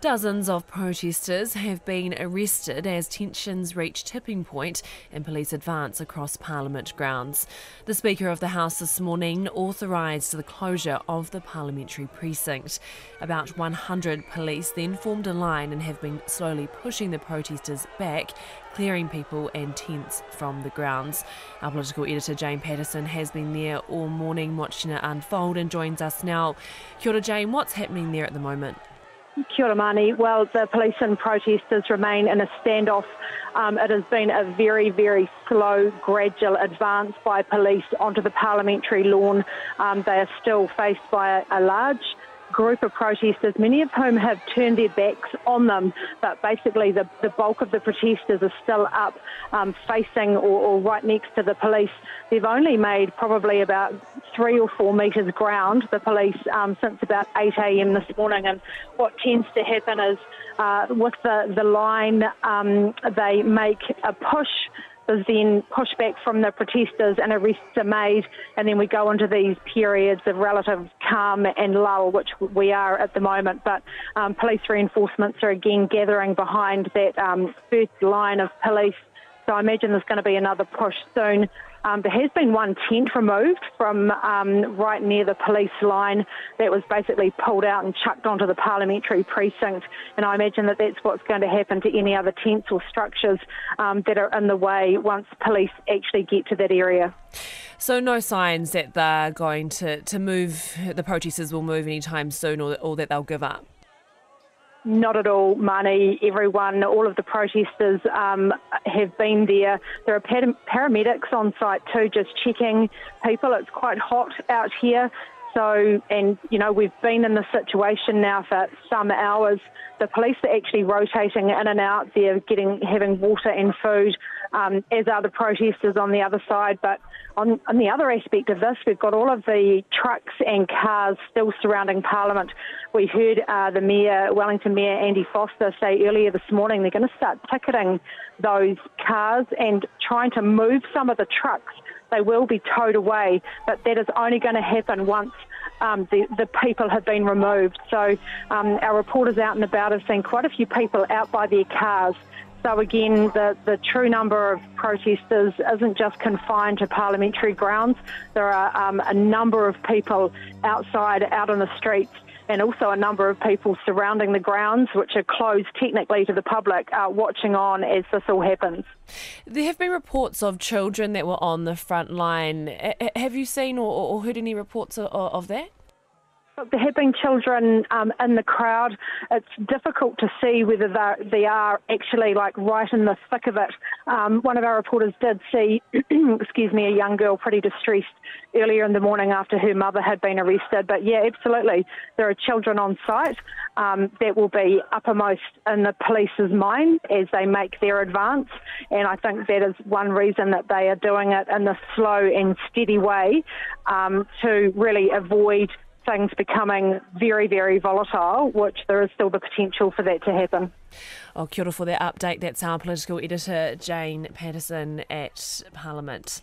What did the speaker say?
Dozens of protesters have been arrested as tensions reach tipping point and police advance across Parliament grounds. The Speaker of the House this morning authorised the closure of the parliamentary precinct. About 100 police then formed a line and have been slowly pushing the protesters back, clearing people and tents from the grounds. Our political editor Jane Patterson has been there all morning watching it unfold and joins us now. Kia ora, Jane, what's happening there at the moment? Kia ora, Mani. Well, the police and protesters remain in a standoff. It has been a very, very slow, gradual advance by police onto the parliamentary lawn. They are still faced by a large group of protesters, many of whom have turned their backs on them, but basically the bulk of the protesters are still up facing or right next to the police. They've only made probably about 3 or 4 metres ground, the police, since about 8 a.m. this morning. And what tends to happen is with the line, they make a push. There's then pushback from the protesters and arrests are made, and then we go into these periods of relative calm and lull, which we are at the moment. But police reinforcements are again gathering behind that first line of police. So I imagine there's going to be another push soon. There has been one tent removed from right near the police line that was basically pulled out and chucked onto the parliamentary precinct. And I imagine that that's what's going to happen to any other tents or structures that are in the way once police actually get to that area. So no signs that they're going to move, the protesters will move anytime soon or that they'll give up? Not at all, Mani. Everyone, all of the protesters have been there. There are paramedics on site too, just checking people. It's quite hot out here. So, and you know, we've been in this situation now for some hours. The police are actually rotating in and out. They're having water and food, as are the protesters on the other side. But on the other aspect of this, we've got all of the trucks and cars still surrounding Parliament. We heard the Mayor, Wellington Mayor Andy Foster, say earlier this morning they're going to start ticketing those cars and trying to move some of the trucks. They will be towed away, but that is only going to happen once the people have been removed. So our reporters out and about have seen quite a few people out by their cars. So again, the true number of protesters isn't just confined to parliamentary grounds. There are a number of people outside, out on the streets, and also a number of people surrounding the grounds, which are closed technically to the public, watching on as this all happens. There have been reports of children that were on the front line. Have you seen or heard any reports of that? There have been children in the crowd. It's difficult to see whether they are actually like right in the thick of it. One of our reporters did see, a young girl pretty distressed earlier in the morning after her mother had been arrested. But yeah, absolutely, there are children on site that will be uppermost in the police's mind as they make their advance. And I think that is one reason that they are doing it in this slow and steady way to really avoid things becoming very, very volatile, which there is still the potential for that to happen. Oh, kia ora for that update. That's our political editor, Jane Patterson at Parliament.